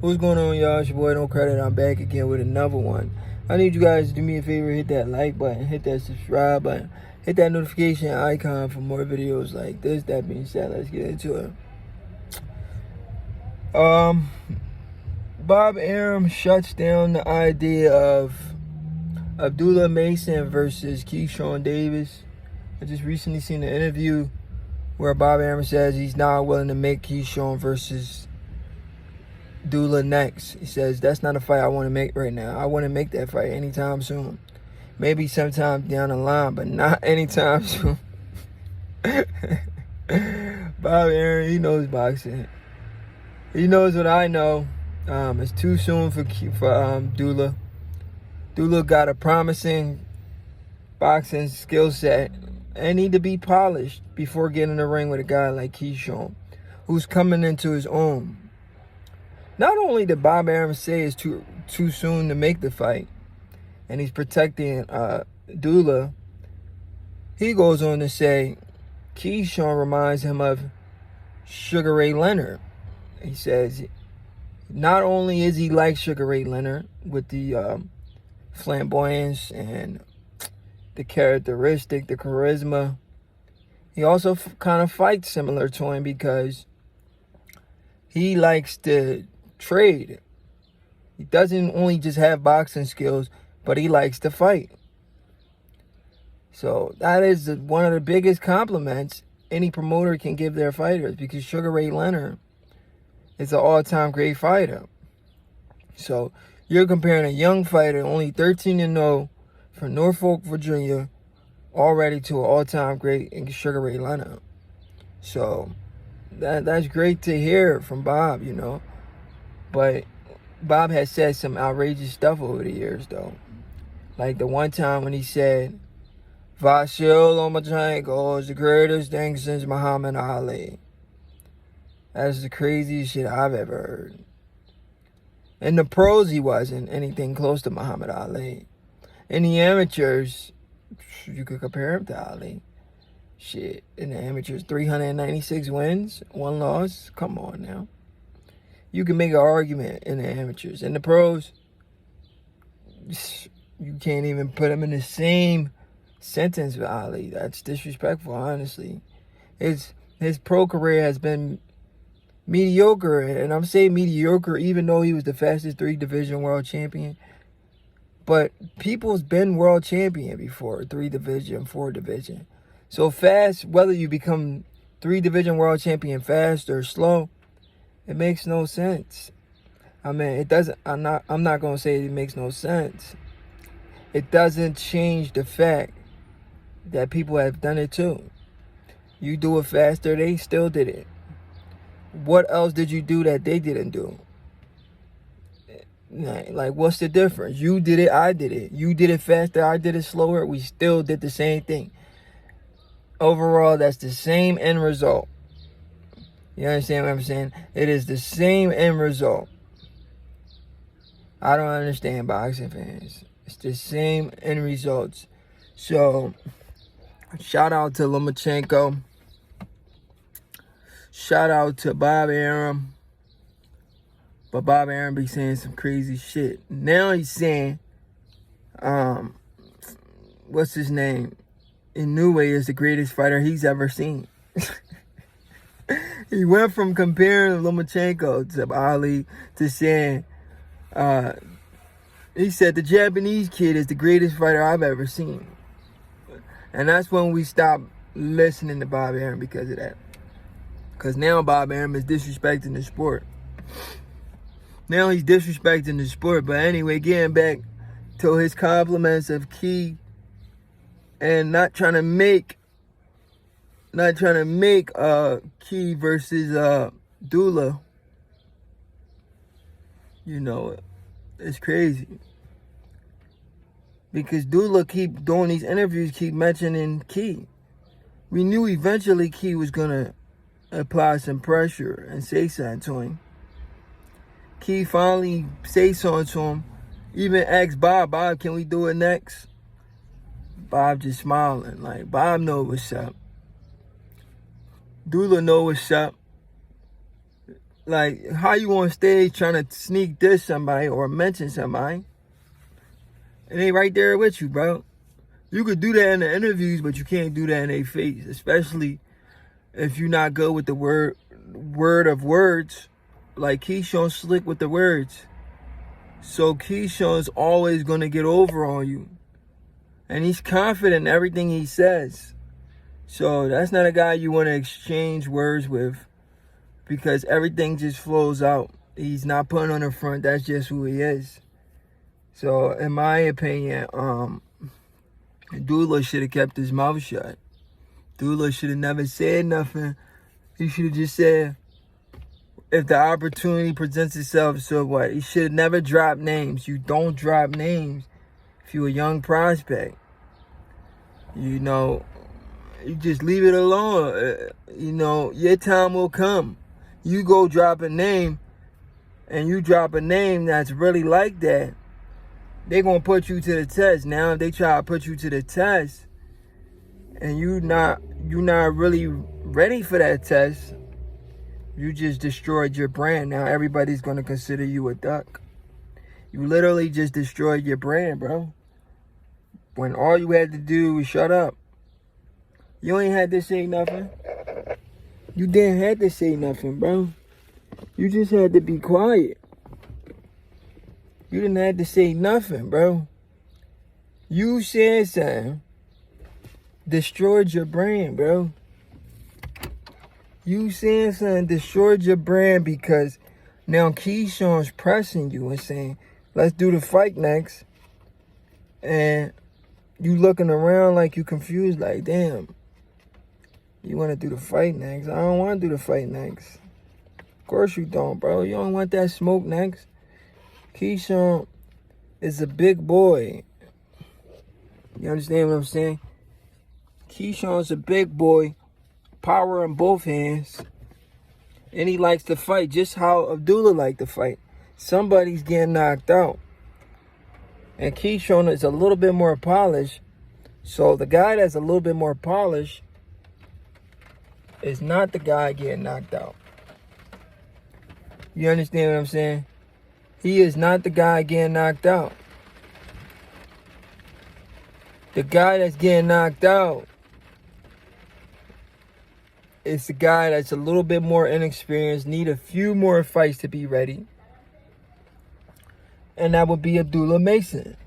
What's going on, y'all? It's your boy No Credit. I'm back again with another one. I need you guys to do me a favor, hit that like button, hit that subscribe button, hit that notification icon for more videos like this. That being said, let's get into it. Bob Arum shuts down the idea of Abdullah Mason versus Keyshawn Davis. I just recently seen an interview where Bob Arum says he's not willing to make Keyshawn versus Abdullah next. He says, that's not a fight I want to make right now. I want to make that fight anytime soon. Maybe sometime down the line, but not anytime soon. Bob Arum, he knows boxing. He knows what I know. It's too soon for Abdullah. Abdullah got a promising boxing skill set and need to be polished before getting in the ring with a guy like Keyshawn, who's coming into his own. Not only did Bob Arum say it's too soon to make the fight, and he's protecting Abdullah, he goes on to say Keyshawn reminds him of Sugar Ray Leonard. He says not only is he like Sugar Ray Leonard with the flamboyance and the characteristic, the charisma, he also kind of fights similar to him because he likes to trade. He doesn't only just have boxing skills, but he likes to fight. So that is one of the biggest compliments any promoter can give their fighters, because Sugar Ray Leonard is an all-time great fighter. So you're comparing a young fighter, only 13-0 from Norfolk, Virginia, already to an all-time great in Sugar Ray Leonard. So that's great to hear from Bob, you know. But Bob has said some outrageous stuff over the years, though. Like the one time when he said, Vasyl Lomachenko is the greatest thing since Muhammad Ali. That's the craziest shit I've ever heard. In the pros, he wasn't anything close to Muhammad Ali. In the amateurs, you could compare him to Ali. Shit, in the amateurs, 396 wins, 1 loss. Come on now. You can make an argument in the amateurs. In the pros, you can't even put him in the same sentence with Ali. That's disrespectful, honestly. His pro career has been mediocre, and I'm saying mediocre even though he was the fastest 3-division world champion. But people's been world champion before, 3-division, 4-division. So fast, whether you become 3-division world champion fast or slow, it makes no sense. I mean, it doesn't. I'm not gonna say it makes no sense. It doesn't change the fact that people have done it too. You do it faster, they still did it. What else did you do that they didn't do? Like, what's the difference? You did it, I did it. You did it faster, I did it slower. We still did the same thing. Overall, that's the same end result. You understand what I'm saying? It is the same end result. I don't understand boxing fans. It's the same end results. So, shout out to Lomachenko. Shout out to Bob Arum. But Bob Arum be saying some crazy shit. Now he's saying, what's his name? Inoue is the greatest fighter he's ever seen. He went from comparing Lomachenko to Ali to saying, he said the Japanese kid is the greatest fighter I've ever seen. And that's when we stopped listening to Bob Arum because of that. Because now Bob Arum is disrespecting the sport. Now he's disrespecting the sport. But anyway, getting back to his compliments of Key and not trying to make Key versus Abdullah. You know, it's crazy. Because Abdullah keep doing these interviews, keep mentioning Key. We knew eventually Key was gonna apply some pressure and say something to him. Key finally say something to him. Even asked Bob, can we do it next? Bob just smiling. Like, Bob know what's up. Abdullah know what's up. Like, how you on stage trying to sneak diss somebody or mention somebody, and they right there with you, bro. You could do that in the interviews, but you can't do that in their face, especially if you're not good with the word of words. Like Keyshawn slick with the words. So Keyshawn's always going to get over on you. And he's confident in everything he says. So that's not a guy you want to exchange words with, because everything just flows out. He's not putting on the front. That's just who he is. So in my opinion, Abdullah should have kept his mouth shut. Abdullah should have never said nothing. He should have just said, if the opportunity presents itself, so what? He should have never dropped names. You don't drop names if you're a young prospect. You know, you just leave it alone. You know, your time will come. You go drop a name, and you drop a name that's really like that, they're going to put you to the test. Now, if they try to put you to the test, and you're not really ready for that test, you just destroyed your brand. Now everybody's going to consider you a duck. You literally just destroyed your brand, bro. When all you had to do was shut up. You ain't had to say nothing. You didn't have to say nothing, bro. You just had to be quiet. You didn't have to say nothing, bro. You said something. Destroyed your brand, bro. You saying something destroyed your brand, because now Keyshawn's pressing you and saying, let's do the fight next. And you looking around like you confused, like, damn, you want to do the fight next? I don't want to do the fight next. Of course you don't, bro. You don't want that smoke next. Keyshawn is a big boy. You understand what I'm saying? Keyshawn's a big boy. Power in both hands, and he likes to fight just how Abdullah liked to fight. Somebody's getting knocked out, and Keyshawn is a little bit more polished. So the guy that's a little bit more polished is not the guy getting knocked out. You understand what I'm saying? He is not the guy getting knocked out. The guy that's getting knocked out, it's the guy that's a little bit more inexperienced, need a few more fights to be ready. And that would be Abdullah Mason.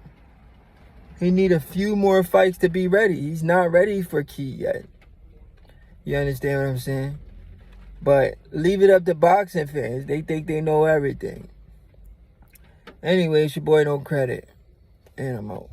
He need a few more fights to be ready. He's not ready for Key yet. You understand what I'm saying? But leave it up to boxing fans. They think they know everything. Anyway, it's your boy No Credit. And I'm out.